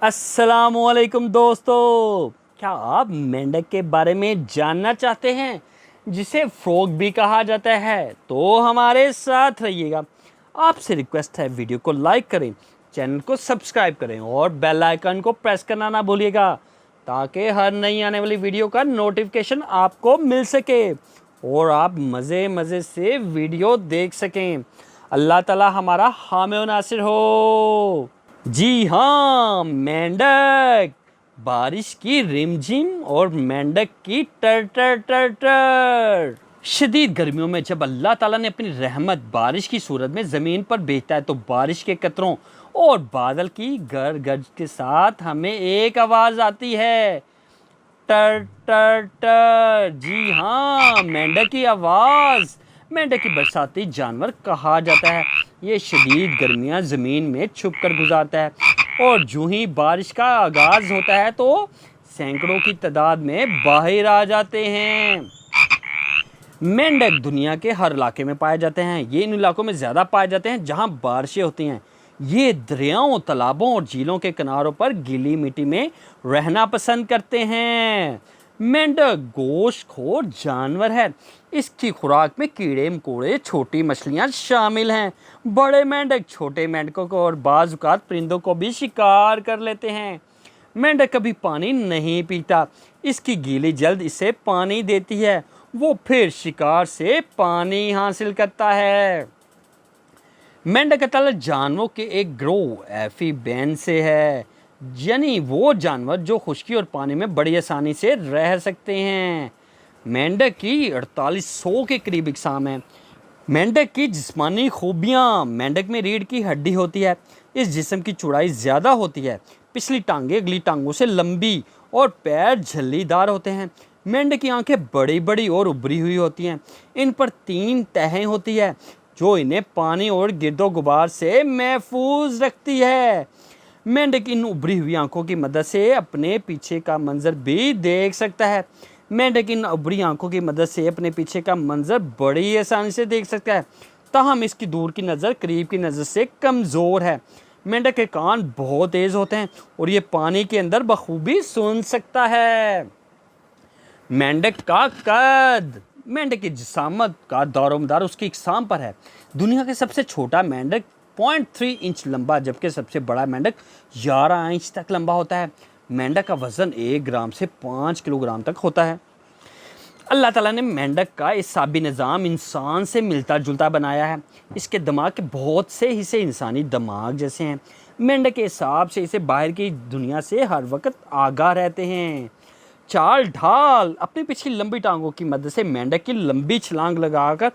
अस्सलामुअलैकुम दोस्तों, क्या आप मेंढक के बारे में जानना चाहते हैं जिसे फ्रॉग भी कहा जाता है? तो हमारे साथ रहिएगा। आपसे रिक्वेस्ट है, वीडियो को लाइक करें, चैनल को सब्सक्राइब करें और बेल आइकन को प्रेस करना ना भूलिएगा ताकि हर नई आने वाली वीडियो का नोटिफिकेशन आपको मिल सके और आप मज़े मज़े से वीडियो देख सकें। अल्लाह ताला हमारा हामी व नासिर हो। जी हाँ, मेंढक। बारिश की रिमझिम और मेंढक की टर टर टर टर। शदीद गर्मियों में जब अल्लाह ताला ने अपनी रहमत बारिश की सूरत में ज़मीन पर भेजता है तो बारिश के कतरों और बादल की गरज के साथ हमें एक आवाज़ आती है, टर टर टर। जी हाँ, मेंढक की आवाज़। मेंढक की बरसाती जानवर कहा जाता है। ये शदीद गर्मियाँ ज़मीन में छुप कर गुजारता है और जूं ही बारिश का आगाज़ होता है तो सैकड़ों की तादाद में बाहर आ जाते हैं। मेंढक दुनिया के हर इलाके में पाए जाते हैं। ये इन इलाकों में ज़्यादा पाए जाते हैं जहाँ बारिशें होती हैं। ये दरियाओं, तालाबों और झीलों के किनारों पर गीली मिट्टी में रहना पसंद करते हैं। मेंढक गोश्तखोर जानवर है। इसकी खुराक में कीड़े मकोड़े, छोटी मछलियाँ शामिल हैं। बड़े मेंढक छोटे मेंढकों को और बाज़ औक़ात परिंदों को भी शिकार कर लेते हैं। मेंढक कभी पानी नहीं पीता। इसकी गीली जल्द इसे पानी देती है। वो फिर शिकार से पानी हासिल करता है। मेंढक असल जानवरों के एक ग्रोह एफीबेन से है, यानी वो जानवर जो खुश्की और पानी में बड़ी आसानी से रह सकते हैं। मेंढक की 4800 के करीब इकसाम है। मेंढक की जिस्मानी खूबियाँ। मेंढक में रीढ़ की हड्डी होती है। इस जिस्म की चौड़ाई ज़्यादा होती है। पिछली टांगें अगली टांगों से लंबी और पैर झल्लीदार होते हैं। मेंढक की आंखें बड़ी बड़ी और उभरी हुई होती हैं। इन पर 3 तहें होती है जो इन्हें पानी और गिरदो गुबार से महफूज रखती है। मेंढक इन उभरी हुई आंखों की मदद से अपने पीछे का मंजर भी देख सकता है। मेंढक इन उभरी आंखों की मदद से अपने पीछे का मंजर बड़ी आसानी से देख सकता है, ताहम इसकी दूर की नज़र करीब की नज़र से कमज़ोर है। मेंढक के कान बहुत तेज़ होते हैं और ये पानी के अंदर बखूबी सुन सकता है। मेंढक का कद। मेंढक की जिसामत का दारोमदार उसकी इकसाम पर है। दुनिया के सबसे छोटा मेंढक 0.3 इंच लंबा, जबकि सबसे बड़ा मेंढक 11 इंच तक लंबा होता है। मेंढक का वज़न 1 ग्राम से 5 किलोग्राम तक होता है। अल्लाह ताला ने मेंढक का इसाबी निज़ाम इंसान से मिलता जुलता बनाया है। इसके दिमाग के बहुत से हिस्से इंसानी दिमाग जैसे हैं। मेंढक के हिसाब से इसे बाहर की दुनिया से हर वक्त आगाह रहते हैं। चाल ढाल। अपनी पिछली लंबी टांगों की मदद से मेंढक की लंबी छलांग लगाकर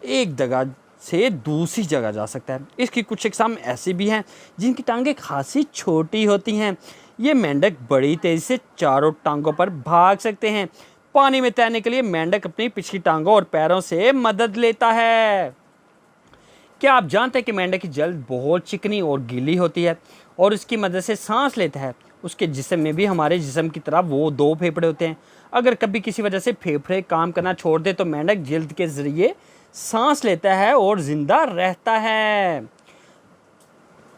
एक जगह से दूसरी जगह जा सकता है। इसकी कुछ इकसाम ऐसी भी हैं जिनकी टांगें खासी छोटी होती हैं। ये मेंढक बड़ी तेज़ी से चारों टांगों पर भाग सकते हैं। पानी में तैरने के लिए मेंढक अपनी पिछली टांगों और पैरों से मदद लेता है। क्या आप जानते हैं कि मेंढक की जल्द बहुत चिकनी और गीली होती है और इसकी मदद से सांस लेता है। उसके जिस्म में भी हमारे जिस्म की तरह वो 2 फेफड़े होते हैं। अगर कभी किसी वजह से फेफड़े काम करना छोड़ दे तो मेंढक जल्द के ज़रिए सांस लेता है और ज़िंदा रहता है।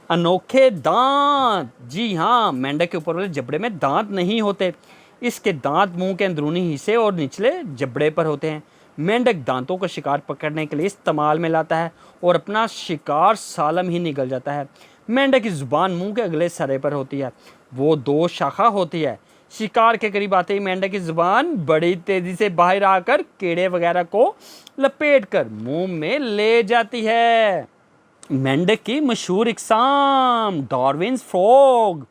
अनोखे दांत। जी हाँ, मेंढक के ऊपर वाले जबड़े में दांत नहीं होते। इसके दांत मुंह के अंदरूनी हिस्से और निचले जबड़े पर होते हैं। मेंढक दांतों को शिकार पकड़ने के लिए इस्तेमाल में लाता है और अपना शिकार सालम ही निगल जाता है। मेंढक की जुबान मुंह के अगले सरे पर होती है। वो 2 शाखा होती है। शिकार के करीब आते ही मेंढक की जुबान बड़ी तेजी से बाहर आकर कीड़े वगैरह को लपेट कर मुंह में ले जाती है। मेंढक की मशहूर इकसाम। Darwin's frog.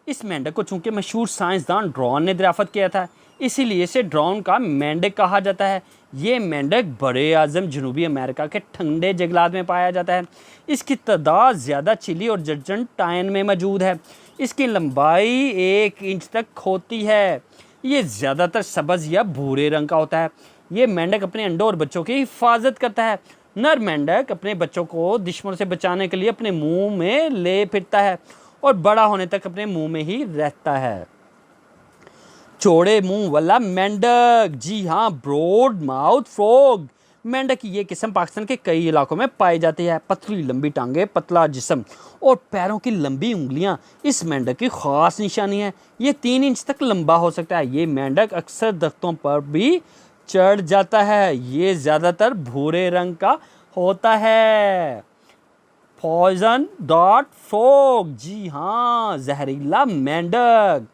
इस मेंढक को चूंकि मशहूर साइंसदान ड्रॉन ने दरियाफ्त किया था, इसीलिए इसे ड्रॉन का मेंढक कहा जाता है। ये मेंढक बड़े आज़म जनूबी अमेरिका के ठंडे जंगलात में पाया जाता है। इसकी तादाद ज़्यादा चिली और अर्जेंटाइन में मौजूद है। इसकी लंबाई 1 इंच तक होती है। ये ज़्यादातर सब्ज़ या भूरे रंग का होता है। ये मेंढक अपने अंडों और बच्चों की हिफाजत करता है। नर मेंढक अपने बच्चों को दुश्मनों से बचाने के लिए अपने मुंह में ले फिरता है और बड़ा होने तक अपने मुंह में ही रहता है। चौड़े मुंह वाला मेंढक। जी हाँ, ब्रॉड माउथ फ्रॉग। मेंढक की ये किस्म पाकिस्तान के कई इलाकों में पाई जाती है। पतली लंबी टांगे, पतला जिस्म और पैरों की लंबी उंगलियां इस मेंढक की खास निशानी है। ये 3 इंच तक लंबा हो सकता है। ये मेंढक अक्सर दरख्तों पर भी चढ़ जाता है। ये ज़्यादातर भूरे रंग का होता है। पॉइजन डॉट फ्रॉग, जी हाँ, जहरीला मेंढक।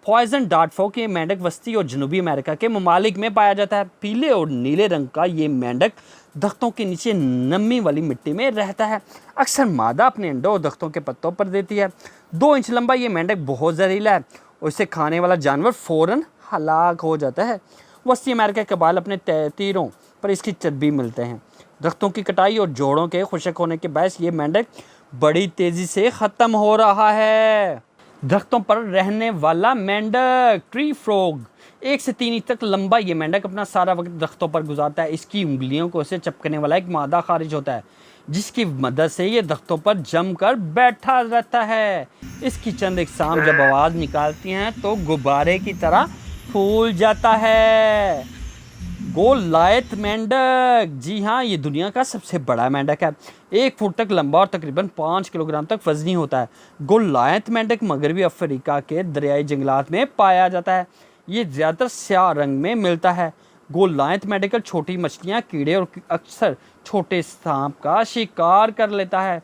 पॉइजन डार्ट फ्रॉग ये मेंढक वस्ती और जनूबी अमेरिका के ममालिक में पाया जाता है। पीले और नीले रंग का ये मेंढक दरख्तों के नीचे नमी वाली मिट्टी में रहता है। अक्सर मादा अपने अंडों दरख्तों के पत्तों पर देती है। 2 इंच लंबा ये मेंढक बहुत जहरीला है और इसे खाने वाला जानवर फ़ौरन हलाक हो जाता है। वस्ती अमेरिका के बाल अपने तीरों पर इसकी चर्बी मिलते हैं। दरख्तों की कटाई और जोड़ों के खुशक होने के बायस ये मेंढक बड़ी तेज़ी से ख़त्म हो रहा है। दरख्तों पर रहने वाला मेंढक, ट्री फ्रॉग, 1 से 3 इंच तक लंबा ये मेंढक अपना सारा वक्त दरख्तों पर गुजारता है। इसकी उंगलियों को इसे चपकने वाला एक मादा खारिज होता है, जिसकी मदद से ये दरख्तों पर जमकर बैठा रहता है। इसकी चंद अक़साम जब आवाज़ निकालती हैं तो गुब्बारे की तरह फूल जाता है। गोलायत मेंढक, जी हाँ, ये दुनिया का सबसे बड़ा मेंढक है। 1 फुट तक लंबा और तकरीबन 5 किलोग्राम तक वजनी होता है। गोलायत मेंढक मगरबी अफ्रीका के दरियाई जंगलात में पाया जाता है। ये ज़्यादातर स्याह रंग में मिलता है। गोलायत मेंढक छोटी मछलियाँ, कीड़े और अक्सर छोटे सांप का शिकार कर लेता है।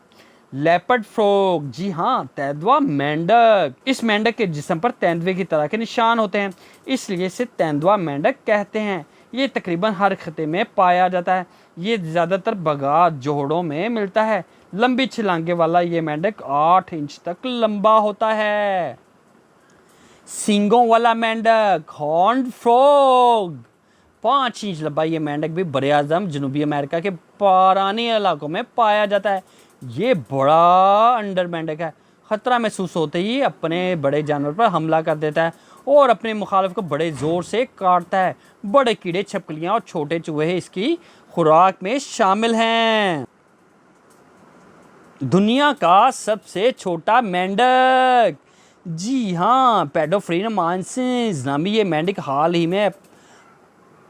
लेपर्ड फ्रॉग, जी हाँ, तेंदुआ मेंढक। इस मेंढक के जिस्म पर तेंदुए की तरह के निशान होते हैं, इसलिए इसे तेंदुआ मेंढक कहते हैं। ये तकरीबन हर खिते में पाया जाता है। ये ज़्यादातर बगात जोड़ों में मिलता है। लंबी छलांगे वाला ये मेंढक 8 इंच तक लंबा होता है। सींगों वाला मेंढक, हॉर्न्ड फ्रॉग, 5 इंच लंबा ये मेंढक भी बरे-आज़म जनूबी अमेरिका के पुराने इलाकों में पाया जाता है। ये बड़ा अंडर मेंढक है। ख़तरा महसूस होते ही अपने बड़े जानवर पर हमला कर देता है और अपने मुखालिफ को बड़े ज़ोर से काटता है। बड़े कीड़े, छिपकलियाँ और छोटे चूहे इसकी खुराक में शामिल हैं। दुनिया का सबसे छोटा मेंढक, जी हाँ, पेडोफ्रीना माइसेंस नामी ये मेंढक हाल ही में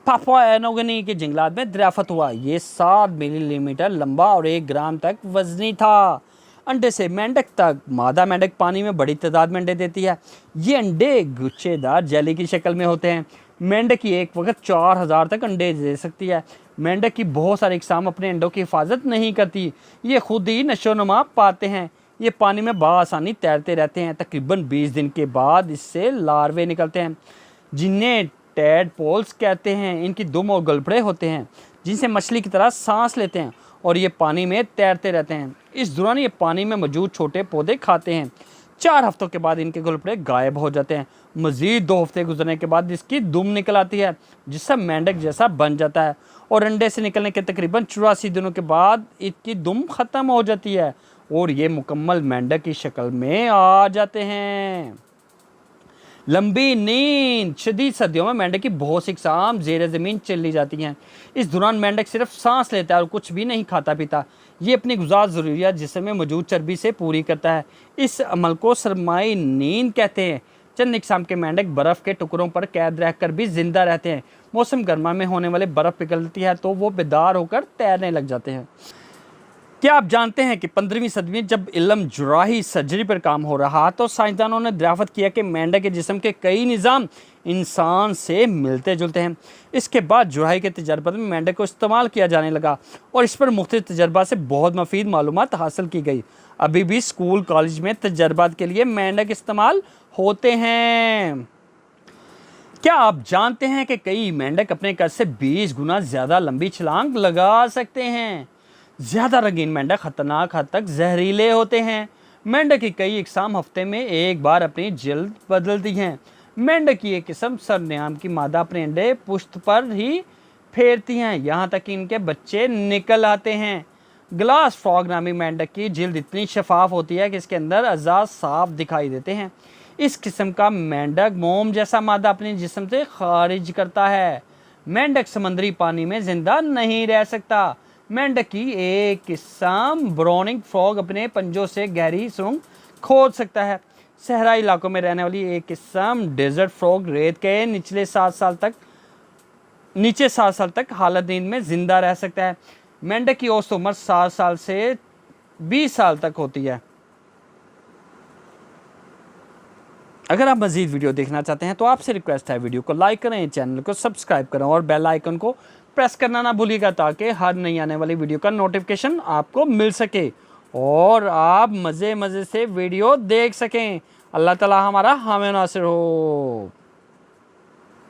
पापुआ न्यू गिनी के जंगलात में दरियाफ्त हुआ। ये 7 मिलीमीटर लंबा और 1 ग्राम तक वजनी था। अंडे से मेंढक तक। मादा मेंढक पानी में बड़ी तादाद में अंडे देती है। ये अंडे गुच्छेदार जेली की शक्ल में होते हैं। मेंढक की एक वक्त 4000 तक अंडे दे सकती है। मेंढक की बहुत सारी अक़साम अपने अंडों की हिफाजत नहीं करती, ये खुद ही नशोनुमा पाते हैं। ये पानी में बआसानी तैरते रहते हैं। तकरीबन 20 दिन के बाद इससे लार्वे निकलते हैं, जिन्हें टैडपोल्स कहते हैं। इनकी दुम और गलफड़े होते हैं, जिनसे मछली की तरह सांस लेते हैं और ये पानी में तैरते रहते हैं। इस दौरान ये पानी में मौजूद छोटे पौधे खाते हैं। 4 हफ्तों के बाद इनके गलफड़े गायब हो जाते हैं। मज़ीद 2 हफ्ते गुजरने के बाद इसकी दुम निकल आती है, जिससे मेंढक जैसा बन जाता है और अंडे से निकलने के तकरीबन 84 दिनों के बाद इसकी दुम ख़त्म हो जाती है और ये मुकम्मल मेंढक की शक्ल में आ जाते हैं। लंबी नींद, शदीद सर्दियों में मेंढक की बहुत सी अक़साम ज़ेर ज़मीन चली जाती हैं। इस दौरान मेंढक सिर्फ सांस लेता है और कुछ भी नहीं खाता पीता। ये अपनी गुज़ार ज़रूरियात जिस्म में मौजूद चर्बी से पूरी करता है। इस अमल को सरमाई नींद कहते हैं। चंद इक़साम के मेंढक बर्फ़ के टुकड़ों पर कैद रहकर भी ज़िंदा रहते हैं। मौसम गर्मा में होने वाले बर्फ़ पिघलती है तो वो बेदार होकर तैरने लग जाते हैं। क्या आप जानते हैं कि 15वीं सदी में जब इल्म जुराही सर्जरी पर काम हो रहा तो साइंसदानों ने दरियाफ्त किया कि मेंढक के जिस्म के कई निज़ाम इंसान से मिलते जुलते हैं। इसके बाद जुराही के तजर्बा में मेंढक को इस्तेमाल किया जाने लगा और इस पर मुख्तलिफ तजर्बा से बहुत मुफीद मालूमात हासिल की गई। अभी भी स्कूल कॉलेज में तजर्बात के लिए मेंढक इस्तेमाल होते हैं। क्या आप जानते हैं कि कई मेंढक अपने कद से 20 गुना ज़्यादा लंबी छलांग लगा सकते हैं। ज़्यादा रंगीन मेंढक खतरनाक हद तक जहरीले होते हैं। मेंढक की कई इक़साम हफ्ते में एक बार अपनी जल्द बदलती हैं। मेंढक की एक किस्म सरनेम की मादा अपने अंडे पुश्त पर ही फेरती हैं, यहाँ तक कि इनके बच्चे निकल आते हैं। ग्लास फ्रॉग नामी मेंढक की जिल्द इतनी शफाफ होती है कि इसके अंदर अज़ा साफ दिखाई देते हैं। इस किस्म का मेंढक मोम जैसा मादा अपने जिस्म से खारिज करता है। मेंढक समंदरी पानी में जिंदा नहीं रह सकता। मेंढक की एक किस्म ब्राउनिंग फ्रॉग अपने पंजों से गहरी सुरंग खोद सकता है। सहराई इलाकों में रहने वाली एक किस्म डेजर्ट फ्रॉग रेत के निचले 7 साल तक नीचे 7 साल तक हालत नींद में ज़िंदा रह सकता है। मेंढक की औसत उम्र 7 साल से 20 साल तक होती है। अगर आप मज़ीद वीडियो देखना चाहते हैं तो आपसे रिक्वेस्ट है वीडियो को लाइक करें, चैनल को सब्सक्राइब करें और बेल आइकन को प्रेस करना ना भूलिएगा ताकि हर नई आने वाली वीडियो का नोटिफिकेशन आपको मिल सके और आप मज़े मज़े से वीडियो देख सकें। अल्लाह ताला हमारा हामी नासिर हो।